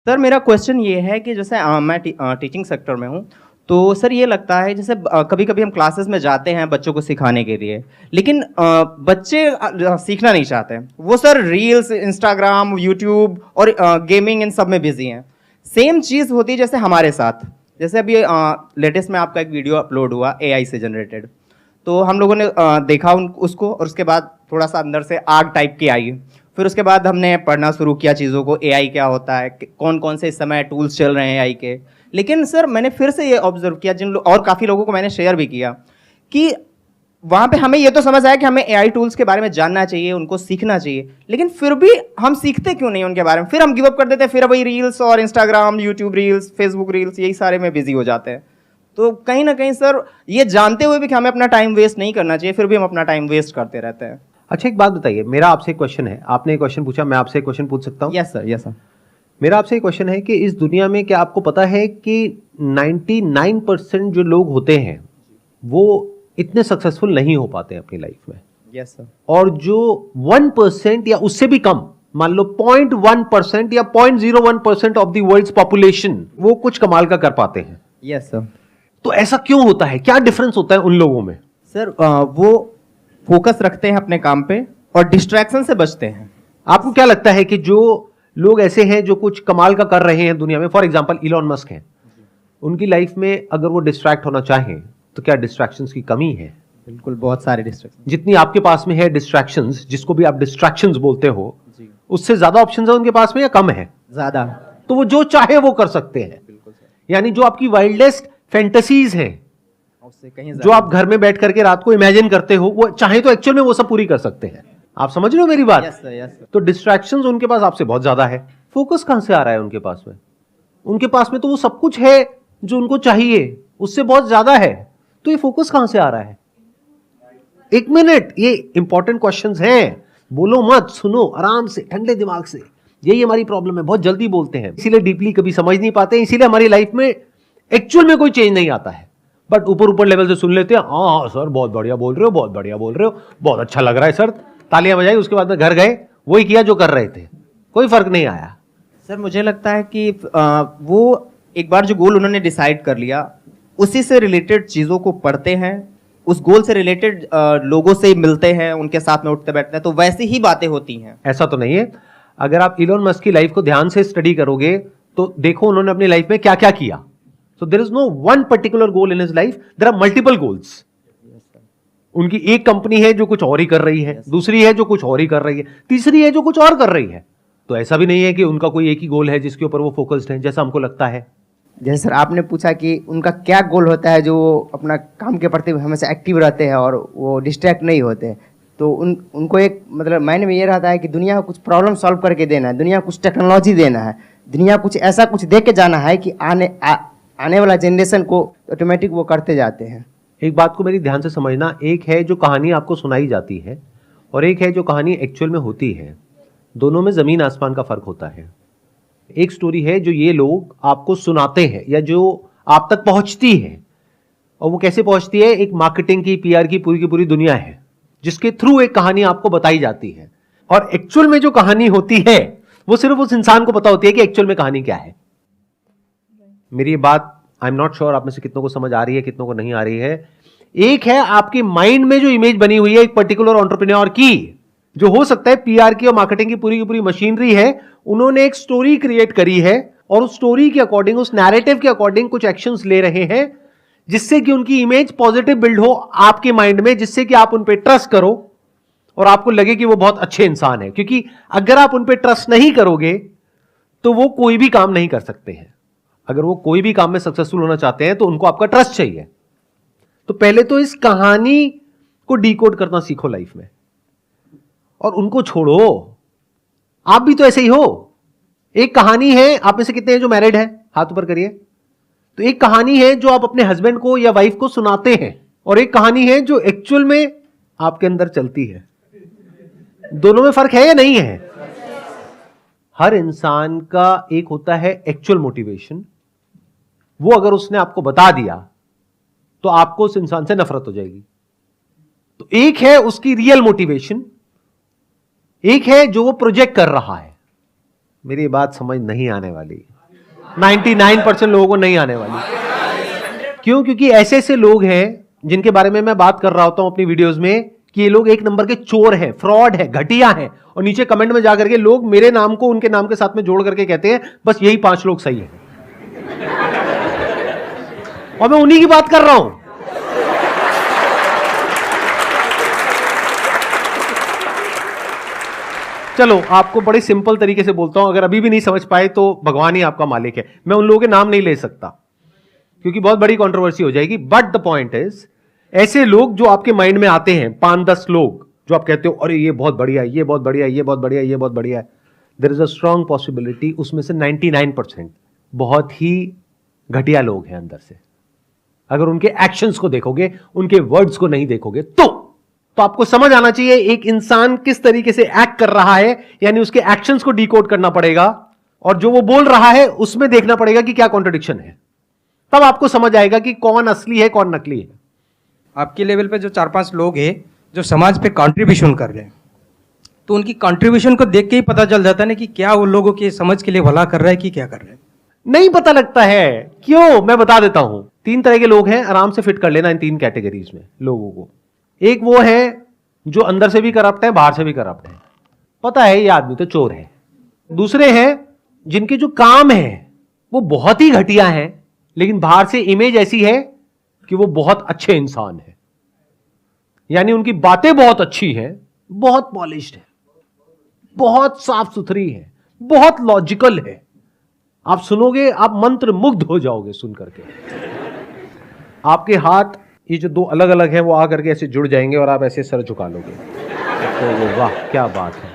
Sir मेरा question ये है कि जैसे मैं टीचिंग सेक्टर में हूँ, तो सर ये लगता है जैसे कभी कभी हम क्लासेस में जाते हैं बच्चों को सिखाने के लिए, लेकिन बच्चे सीखना नहीं चाहते। वो सर रील्स, इंस्टाग्राम, यूट्यूब और गेमिंग इन सब में बिजी हैं। सेम चीज़ होती है जैसे हमारे साथ। जैसे अभी लेटेस्ट में आपका एक वीडियो अपलोड हुआ एआई से जनरेटेड, तो हम लोगों ने देखा उसको, और उसके बाद थोड़ा सा अंदर से आग टाइप की आई। फिर उसके बाद हमने पढ़ना शुरू किया चीज़ों को, एआई क्या होता है, कौन कौन से इस समय टूल्स चल रहे हैं एआई के। लेकिन सर मैंने फिर से ये ऑब्जर्व किया, और काफ़ी लोगों को मैंने शेयर भी किया, कि वहाँ पे हमें ये तो समझ आया कि हमें एआई टूल्स के बारे में जानना चाहिए, उनको सीखना चाहिए, लेकिन फिर भी हम सीखते क्यों नहीं उनके बारे में? फिर हम गिव अप कर देते हैं, फिर वही रील्स और Instagram, YouTube reels, Facebook reels, यही सारे में बिजी हो जाते हैं। तो कहीं ना कहीं सर ये जानते हुए भी कि हमें अपना टाइम वेस्ट नहीं करना चाहिए, फिर भी हम अपना टाइम वेस्ट करते रहते हैं। अच्छा, एक बात बताइए, मेरा आपसे एक क्वेश्चन है। आपने एक क्वेश्चन पूछा, मैं आपसे एक क्वेश्चन पूछ सकता हूँ? Yes sir, yes sir. मेरा आपसे एक क्वेश्चन है कि इस दुनिया में क्या आपको पता है कि 99% जो लोग होते हैं वो इतने सक्सेसफुल नहीं हो पाते अपनी लाइफ में? Yes sir. और जो 1% या उससे भी कम, मान लो 0.1% या 0.01% ऑफ द वर्ल्ड्स पॉपुलेशन, वो कुछ कमाल का कर पाते हैं। Yes sir. तो ऐसा क्यों होता है? क्या डिफरेंस होता है उन लोगों में? सर वो फोकस रखते हैं अपने काम पे और डिस्ट्रैक्शन से बचते हैं। आपको क्या लगता है कि जो लोग ऐसे हैं जो कुछ कमाल का कर रहे हैं दुनिया में, फॉर एग्जांपल इलॉन मस्क हैं, उनकी लाइफ में अगर वो डिस्ट्रैक्ट होना चाहें तो क्या डिस्ट्रैक्शंस की कमी है? बिल्कुल, बहुत सारे डिस्ट्रैक्शन। जितनी आपके पास में है डिस्ट्रैक्शंस, जिसको भी आप डिस्ट्रैक्शंस बोलते हो, जी। उससे ज्यादा ऑप्शंस है उनके पास में या कम है? ज्यादा। तो वो जो चाहे वो कर सकते हैं। बिल्कुल सर। यानी जो आपकी वाइल्डेस्ट फैंटेसीज हैं, उससे कहीं जो आप घर में बैठ करके रात को इमेजिन करते हो, वो चाहे तो एक्चुअल में वो सब पूरी कर सकते हैं। आप समझ रहे हो मेरी बात? Yes sir, yes sir. तो डिस्ट्रैक्शंस उनके पास आपसे बहुत ज्यादा है। फोकस कहां से आ रहा है उनके पास में? उनके पास में तो वो सब कुछ है जो उनको चाहिए, उससे बहुत ज्यादा है। तो ये फोकस कहां से आ रहा है? एक मिनट, ये इंपॉर्टेंट क्वेश्चंस हैं, बोलो मत, सुनो आराम से, ठंडे दिमाग से। यही हमारी प्रॉब्लम है, बहुत जल्दी बोलते हैं, इसीलिए डीपली कभी समझ नहीं पाते, इसीलिए हमारी लाइफ में एक्चुअल में कोई चेंज नहीं आता है। बट ऊपर ऊपर लेवल से सुन लेते हैं, हाँ सर बहुत बढ़िया बोल रहे हो, बहुत बढ़िया बोल रहे हो, बहुत अच्छा लग रहा है सर, तालियां बजाई। उसके बाद में घर गए, वही किया जो कर रहे थे, कोई फर्क नहीं आया। सर मुझे लगता है कि वो एक बार जो गोल उन्होंने डिसाइड कर लिया, उसी से रिलेटेड चीज़ों को पढ़ते हैं, उस गोल से रिलेटेड लोगों से मिलते हैं, उनके साथ में उठते बैठते हैं, तो वैसी ही बातें होती हैं। ऐसा तो नहीं है। अगर आप इलोन मस्क की लाइफ को ध्यान से स्टडी करोगे तो देखो उन्होंने अपनी लाइफ में क्या क्या किया। So there is no one particular goal in his life, there are multiple goals. उनकी एक कंपनी है जो कुछ और ही कर रही है, दूसरी है जो कुछ और ही कर रही है, तीसरी है जो कुछ और कर रही है। तो ऐसा भी नहीं है कि उनका कोई एक ही गोल है जिसके ऊपर वो फोकस्ड है, जैसा हमको लगता है। जैसे सर आपने पूछा कि उनका क्या गोल होता है जो अपना काम के प्रति हमेशा एक्टिव रहते हैं और वो डिस्ट्रैक्ट नहीं होते, तो उनको एक मतलब माइंड में ये रहता है कि दुनिया को कुछ प्रॉब्लम सॉल्व करके देना है, दुनिया को कुछ टेक्नोलॉजी देना है, दुनिया कुछ ऐसा कुछ दे के जाना है कि आने वाला जनरेशन को ऑटोमेटिक वो करते जाते हैं। एक बात को मेरी ध्यान से समझना, एक है जो कहानी आपको सुनाई जाती है और एक है जो कहानी एक्चुअल में होती है। दोनों में जमीन आसमान का फर्क होता है। एक स्टोरी है जो ये लोग आपको सुनाते हैं या जो आप तक पहुंचती है, और वो कैसे पहुंचती है? एक मार्केटिंग की, पीआर की पूरी दुनिया है जिसके थ्रू एक कहानी आपको बताई जाती है। और एक्चुअल में जो कहानी होती है वो सिर्फ उस इंसान को पता होती है कि एक्चुअल में कहानी क्या है। मेरी ये बात आई एम नॉट श्योर आप में से कितनों को समझ आ रही है, कितनों को नहीं आ रही है। एक है आपके माइंड में जो इमेज बनी हुई है एक पर्टिकुलर एंटरप्रेन्योर की, जो हो सकता है पीआर की और मार्केटिंग की पूरी मशीनरी है, उन्होंने एक स्टोरी क्रिएट करी है और उस स्टोरी के अकॉर्डिंग, उस नैरेटिव के अकॉर्डिंग कुछ एक्शंस ले रहे हैं जिससे कि उनकी इमेज पॉजिटिव बिल्ड हो आपके माइंड में, जिससे कि आप उन पे ट्रस्ट करो और आपको लगे कि वो बहुत अच्छे इंसान है। क्योंकि अगर आप उन पे ट्रस्ट नहीं करोगे तो वो कोई भी काम नहीं कर सकते हैं। अगर वो कोई भी काम में सक्सेसफुल होना चाहते हैं तो उनको आपका ट्रस्ट चाहिए। तो पहले तो इस कहानी को डिकोड करना सीखो लाइफ में, और उनको छोड़ो। आप भी तो ऐसे ही हो। एक कहानी है, आप में से कितने हैं जो मैरिड है? हाथ ऊपर करिए। तो एक कहानी है जो आप अपने हस्बैंड को या वाइफ को सुनाते हैं, और एक कहानी है जो एक्चुअल में आपके अंदर चलती है। दोनों में फर्क है या नहीं है? हर इंसान का एक होता है एक्चुअल मोटिवेशन, वो अगर उसने आपको बता दिया तो आपको उस इंसान से नफरत हो जाएगी। तो एक है उसकी रियल मोटिवेशन, एक है जो वो प्रोजेक्ट कर रहा है। मेरी बात समझ नहीं आने वाली। 99% लोगों को नहीं आने वाली। क्यों? क्योंकि ऐसे ऐसे लोग हैं जिनके बारे में मैं बात कर रहा होता हूं अपनी वीडियोस में कि ये लोग एक नंबर के चोर हैं, फ्रॉड है, घटिया हैं, और नीचे कमेंट में जाकर के लोग मेरे नाम को उनके नाम के साथ में जोड़ करके कहते हैं बस यही 5 लोग सही हैं, और मैं उन्हीं की बात कर रहा हूं। चलो आपको बड़े सिंपल तरीके से बोलता हूं, अगर अभी भी नहीं समझ पाए तो भगवान ही आपका मालिक है। मैं उन लोगों के नाम नहीं ले सकता क्योंकि बहुत बड़ी कंट्रोवर्सी हो जाएगी, बट द पॉइंट इज ऐसे लोग जो आपके माइंड में आते हैं 5-10 लोग जो आप कहते हो अरे ये बहुत बढ़िया है, ये बहुत बढ़िया है, ये बहुत बढ़िया है, ये बहुत बढ़िया है, there is a strong possibility उसमें से 99% बहुत ही घटिया लोग हैं अंदर से। अगर उनके एक्शंस को देखोगे, उनके वर्ड्स को नहीं देखोगे तो आपको समझ आना चाहिए एक इंसान किस तरीके से एक्ट कर रहा है, यानी उसके एक्शंस को डिकोड करना पड़ेगा और जो वो बोल रहा है उसमें देखना पड़ेगा कि क्या कॉन्ट्रडिक्शन है, तब आपको समझ आएगा कि कौन असली है कौन नकली है। आपके लेवल पे जो 4-5 लोग हैं जो समाज पे कंट्रीब्यूशन कर रहे हैं, तो उनकी कंट्रीब्यूशन को देख के ही पता चल जाता है ना कि क्या वो लोगों के समझ के लिए भला कर रहा है कि क्या कर रहे हैं। नहीं पता लगता है, क्यों? मैं बता देता हूं। 3 तरह के लोग हैं, आराम से फिट कर लेना इन 3 कैटेगरीज में लोगों को। एक वो है जो अंदर से भी करप्ट है, बाहर से भी करप्ट है, पता है ये आदमी तो चोर है। दूसरे हैं जिनके जो काम है वो बहुत ही घटिया है, लेकिन बाहर से इमेज ऐसी है कि वो बहुत अच्छे इंसान है, यानी उनकी बातें बहुत अच्छी हैं, बहुत पॉलिश्ड है, बहुत साफ सुथरी है, बहुत लॉजिकल है। आप सुनोगे आप मंत्र मुग्ध हो जाओगे सुन करके। आपके हाथ ये जो 2 अलग अलग हैं वो आकर के ऐसे जुड़ जाएंगे और आप ऐसे सर झुका लोगे, तो वाह क्या बात है।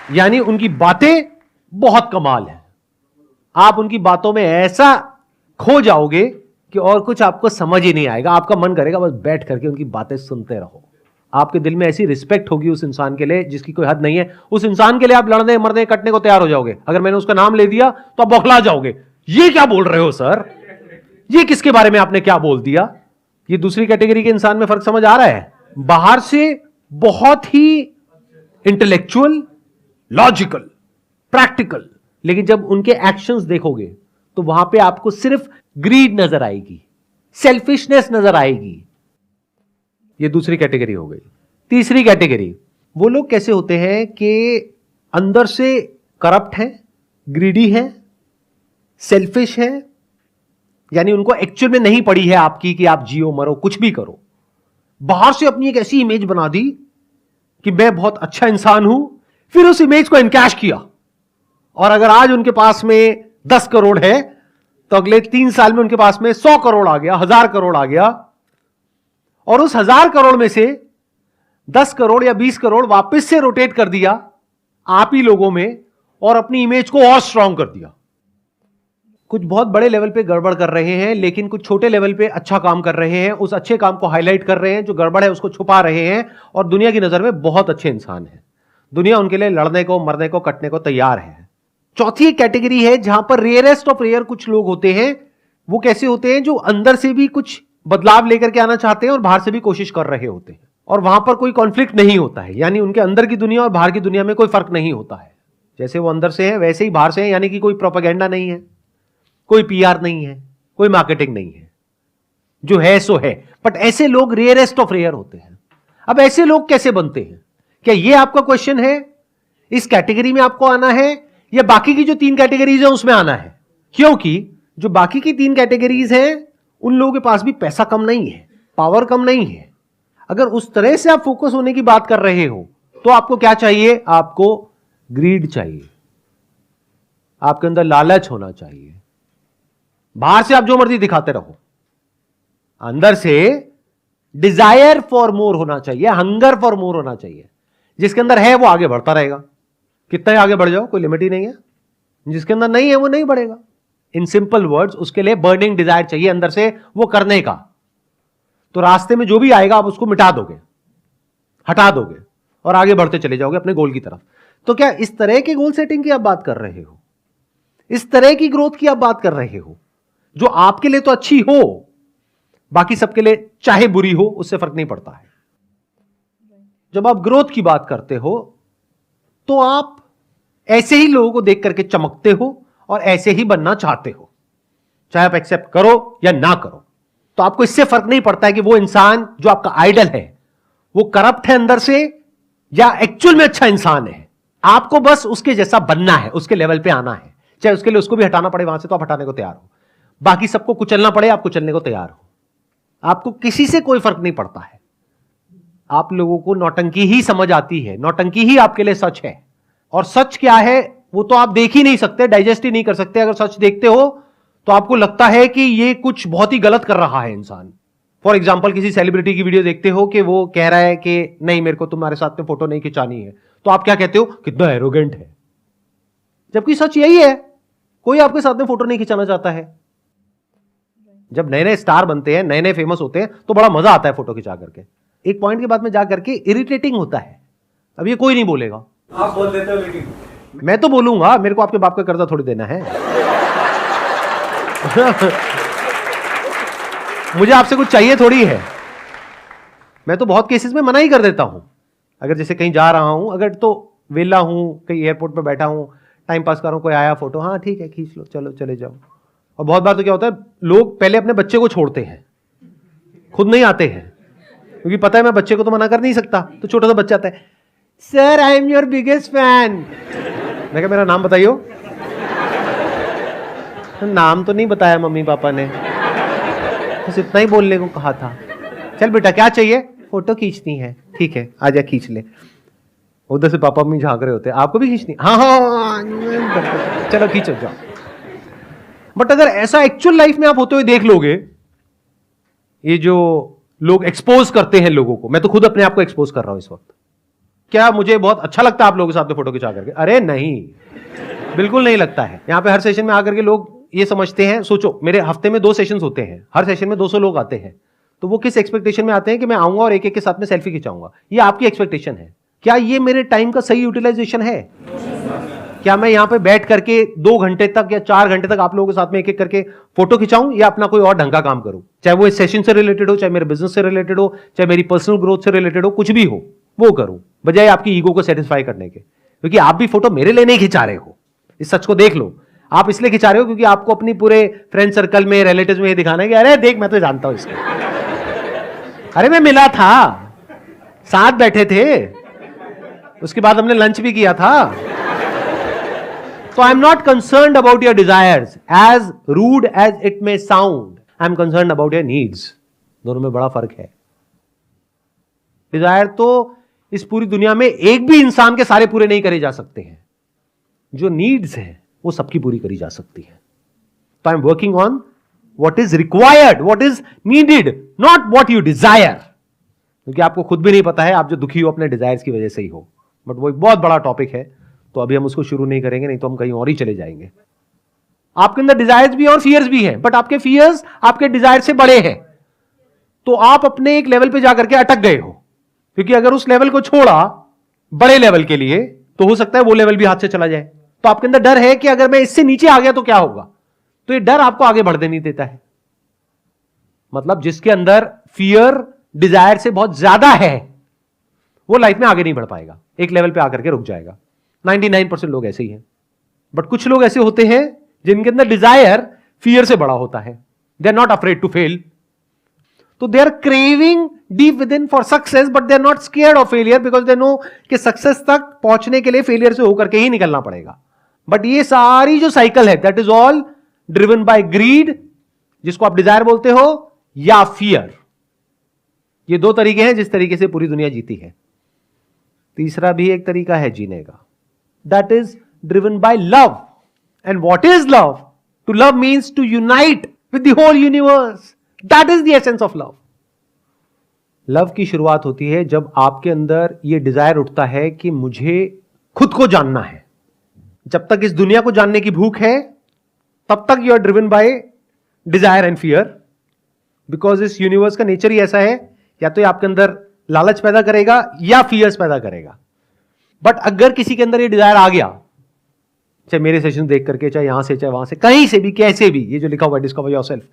यानी उनकी बातें बहुत कमाल है, आप उनकी बातों में ऐसा खो जाओगे कि और कुछ आपको समझ ही नहीं आएगा, आपका मन करेगा बस बैठ करके उनकी बातें सुनते रहो। आपके दिल में ऐसी रिस्पेक्ट होगी उस इंसान के लिए जिसकी कोई हद नहीं है। उस इंसान के लिए आप लड़ने मरने कटने को तैयार हो जाओगे। अगर मैंने उसका नाम ले दिया तो आप बौखला जाओगे, ये क्या बोल रहे हो सर, ये किसके बारे में आपने क्या बोल दिया। ये दूसरी कैटेगरी के इंसान में फर्क समझ आ रहा है। बाहर से बहुत ही इंटेलेक्चुअल, लॉजिकल, प्रैक्टिकल, लेकिन जब उनके एक्शंस देखोगे तो वहां पे आपको सिर्फ ग्रीड नजर आएगी, सेल्फिशनेस नजर आएगी। ये दूसरी कैटेगरी हो गई। तीसरी कैटेगरी वो लोग कैसे होते हैं कि अंदर से करप्ट हैं, ग्रीडी हैं, सेल्फिश हैं, यानी उनको एक्चुअल में नहीं पड़ी है आपकी कि आप जियो मरो कुछ भी करो। बाहर से अपनी एक ऐसी इमेज बना दी कि मैं बहुत अच्छा इंसान हूं, फिर उस इमेज को इनकैश किया, और अगर आज उनके पास में 10 करोड़ है तो अगले 3 साल में उनके पास में 100 करोड़ आ गया, 1000 करोड़ आ गया, और उस 1000 करोड़ में से 10 करोड़ या 20 करोड़ वापस से रोटेट कर दिया आप ही लोगों में और अपनी इमेज को और स्ट्रांग कर दिया। कुछ बहुत बड़े लेवल पे गड़बड़ कर रहे हैं, लेकिन कुछ छोटे लेवल पे अच्छा काम कर रहे हैं, उस अच्छे काम को हाईलाइट कर रहे हैं, जो गड़बड़ है उसको छुपा रहे हैं, और दुनिया की नजर में बहुत अच्छे इंसान हैं। दुनिया उनके लिए लड़ने को, मरने को, कटने को तैयार है। चौथी एक कैटेगरी है जहां पर रेयरेस्ट ऑफ रेयर कुछ लोग होते हैं। वो कैसे होते हैं? जो अंदर से भी कुछ बदलाव लेकर के आना चाहते हैं और बाहर से भी कोशिश कर रहे होते हैं, और वहां पर कोई कॉन्फ्लिक्ट नहीं होता है, यानी उनके अंदर की दुनिया और बाहर की दुनिया में कोई फर्क नहीं होता है। जैसे वो अंदर से है वैसे ही बाहर से है, यानी कि कोई प्रोपेगेंडा नहीं है, कोई पीआर नहीं है, कोई मार्केटिंग नहीं है, जो है सो है। बट ऐसे लोग रेयरेस्ट ऑफ रेयर होते हैं। अब ऐसे लोग कैसे बनते हैं? क्या ये आपका क्वेश्चन है? इस कैटेगरी में आपको आना है या बाकी की जो 3 कैटेगरीज है उसमें आना है? क्योंकि जो बाकी की 3 कैटेगरीज हैं उन लोगों के पास भी पैसा कम नहीं है, पावर कम नहीं है। अगर उस तरह से आप फोकस होने की बात कर रहे हो तो आपको क्या चाहिए? आपको ग्रीड चाहिए, आपके अंदर लालच होना चाहिए। बाहर से आप जो मर्जी दिखाते रहो, अंदर से डिजायर फॉर मोर होना चाहिए, हंगर फॉर मोर होना चाहिए। जिसके अंदर है वो आगे बढ़ता रहेगा, कितना ही आगे बढ़ जाओ कोई लिमिट ही नहीं है। जिसके अंदर नहीं है वो नहीं बढ़ेगा। इन सिंपल वर्ड्स, उसके लिए बर्निंग डिजायर चाहिए अंदर से वो करने का। तो रास्ते में जो भी आएगा आप उसको मिटा दोगे, हटा दोगे और आगे बढ़ते चले जाओगे अपने गोल की तरफ। तो क्या इस तरह के गोल सेटिंग की आप बात कर रहे हो? इस तरह की ग्रोथ की आप बात कर रहे हो जो आपके लिए तो अच्छी हो, बाकी सबके लिए चाहे बुरी हो उससे फर्क नहीं पड़ता है। जब आप ग्रोथ की बात करते हो तो आप ऐसे ही लोगों को देख करके चमकते हो और ऐसे ही बनना चाहते हो, चाहे आप एक्सेप्ट करो या ना करो। तो आपको इससे फर्क नहीं पड़ता है कि वो इंसान जो आपका आइडल है वो करप्ट है अंदर से या एक्चुअल में अच्छा इंसान है। आपको बस उसके जैसा बनना है, उसके लेवल पे आना है, चाहे उसके लिए उसको भी हटाना पड़े वहां से तो आप हटाने को तैयार हो, बाकी सबको कुचलना पड़े आप कुचलने को तैयार हो। आपको किसी से कोई फर्क नहीं पड़ता है। आप लोगों को नौटंकी ही समझ आती है, नौटंकी ही आपके लिए सच है। और सच क्या है वो तो आप देख ही नहीं सकते, डाइजेस्ट ही नहीं कर सकते। अगर सच देखते हो तो आपको लगता है कि ये कुछ बहुत ही गलत कर रहा है इंसान। फॉर एग्जाम्पल किसी सेलिब्रिटी की वीडियो देखते हो कि वो कह रहा है कि नहीं मेरे को तुम्हारे साथ में फोटो नहीं खिंचानी है, तो आप क्या कहते हो, कितना एरोगेंट है। जबकि सच यही है, कोई आपके साथ में फोटो नहीं खिंचाना चाहता है। जब नए नए स्टार बनते हैं, नए नए फेमस होते हैं तो बड़ा मजा आता है फोटो खिंचा करके। एक पॉइंट के बाद में जा करके इरिटेटिंग होता है। अब ये कोई नहीं बोलेगा, आप बोल देते हो, लेकिन मैं तो बोलूंगा, मेरे को आपके बाप का कर्जा थोड़ी देना है। मुझे आपसे कुछ चाहिए थोड़ी है। मैं तो बहुत केसेस में मना ही कर देता हूं। अगर जैसे कहीं जा रहा हूं, अगर तो वेला हूं, कहीं एयरपोर्ट पर बैठा हूं, टाइम पास कर रहा हूं, कोई आया फोटो, हाँ ठीक है खींच लो, चलो चले जाओ। और बहुत बार तो क्या होता है, लोग पहले अपने बच्चे को छोड़ते हैं, खुद नहीं आते हैं, क्योंकि पता है मैं बच्चे को तो मना कर नहीं सकता। तो छोटा सा बच्चा आता है, sir I am your biggest fan. मैं कहा मेरा नाम बताइयो। नाम तो नहीं बताया मम्मी पापा ने, बस इतना ही बोलने को कहा था। चल बेटा क्या चाहिए, फोटो खींचनी है, ठीक है आजा खींच ले। उधर से पापा मम्मी झांक रहे होते हैं, आपको भी खींचनी, हाँ हाँ चलो खींचो जाओ। बट अगर ऐसा एक्चुअल लाइफ में आप होते हुए देख लोगे, ये जो लोग एक्सपोज करते हैं लोगों को, मैं तो खुद अपने आप को एक्सपोज कर रहा हूं इस वक्त, क्या मुझे बहुत अच्छा लगता है आप लोगों के साथ में फोटो खिंचा करके? अरे नहीं, बिल्कुल नहीं लगता है। यहां पे हर सेशन में आकर के लोग ये समझते हैं, सोचो मेरे हफ्ते में 2 सेशंस होते हैं, हर सेशन में 200 लोग आते हैं, तो वो किस एक्सपेक्टेशन में आते हैं कि मैं आऊंगा और एक एक के साथ में सेल्फी खिंचाऊंगा। ये आपकी एक्सपेक्टेशन है। क्या ये मेरे टाइम का सही यूटिलाइजेशन है? क्या मैं यहां पे बैठ करके 2 घंटे तक या 4 घंटे तक आप लोगों के साथ में एक एक करके फोटो खिंचाऊं, या अपना कोई और ढंग का काम करूं? चाहे वो इस सेशन से रिलेटेड हो, चाहे मेरे बिजनेस से रिलेटेड हो, चाहे मेरी पर्सनल ग्रोथ से रिलेटेड हो, कुछ भी हो वो करूं, बजाय आपकी ईगो को सेटिस्फाई करने के। क्योंकि आप भी फोटो मेरे लिए नहीं खिंचा रहे हो, इस सच को देख लो। आप इसलिए खिंचा रहे हो क्योंकि आपको अपनी पूरे फ्रेंड सर्कल में, रिलेटिव्स में ये दिखाना है कि अरे देख मैं तो जानता हूं इसको, अरे मैं मिला था, साथ बैठे थे, उसके बाद हमने लंच भी किया था। तो I am not concerned about your desires, as rude as it may sound, I am concerned about your needs. दोनों में बड़ा फर्क है। डिजायर तो इस पूरी दुनिया में एक भी इंसान के सारे पूरे नहीं करे जा सकते हैं, जो नीड्स हैं वो सबकी पूरी करी जा सकती है। तो I am working on what is required, what is needed, not what you desire. क्योंकि आपको खुद भी नहीं पता है, आप जो दुखी हो अपने डिजायर्स की वजह से ही हो। बट वो एक बहुत बड़ा टॉपिक है, तो अभी हम उसको शुरू नहीं करेंगे, नहीं तो हम कहीं और ही चले जाएंगे। आपके अंदर डिजायर्स भी और फियर्स भी हैं, बट आपके फियर्स आपके डिजायर से बड़े हैं। तो आप अपने एक लेवल पे जाकर के अटक गए हो, क्योंकि अगर उस लेवल को छोड़ा बड़े लेवल के लिए, तो हो सकता है वो लेवल भी हाथ से चला जाए। तो आपके अंदर डर है कि अगर मैं इससे नीचे आ गया तो क्या होगा। तो ये डर आपको आगे बढ़ने नहीं देता है। मतलब जिसके अंदर फियर डिजायर से बहुत ज्यादा है, वो लाइफ में आगे नहीं बढ़ पाएगा, एक लेवल पे आकर के रुक जाएगा। 99% लोग ऐसे ही हैं। बट कुछ लोग ऐसे होते हैं जिनके अंदर डिजायर फियर से बड़ा होता है। They are not afraid to fail, तो they are craving deep within for success, but they are not scared of failure, because they know कि सक्सेस तक पहुंचने के लिए फेलियर से होकर के ही निकलना पड़ेगा। बट ये सारी जो साइकिल है, that is all driven by greed, जिसको आप डिजायर बोलते हो, या फियर। ये 2 तरीके हैं जिस तरीके से पूरी दुनिया जीती है। तीसरा भी एक तरीका है जीने का, that is driven by love. And what is love? To love means to unite with the whole universe. That is the essence of love. Love की शुरुआत होती है जब आपके अंदर यह डिजायर उठता है कि मुझे खुद को जानना है। जब तक इस दुनिया को जानने की भूख है, तब तक you are driven by desire and fear, because इस यूनिवर्स का नेचर ही ऐसा है, या तो ये आपके अंदर लालच पैदा करेगा या फियर्स पैदा करेगा। बट अगर किसी के अंदर ये डिजायर आ गया, चाहे मेरे सेशन देख करके, चाहे यहां से, चाहे वहां से, कहीं से भी, कैसे भी, ये जो लिखा हुआ है डिस्कवर योरसेल्फ,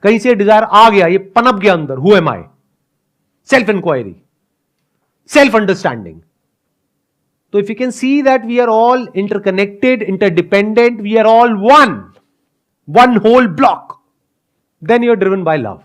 कहीं से डिजायर आ गया, ये पनप गया अंदर, who am I, self inquiry, self understanding, तो if you can see that we are all interconnected, interdependent, we are all one whole block, then you are driven by love.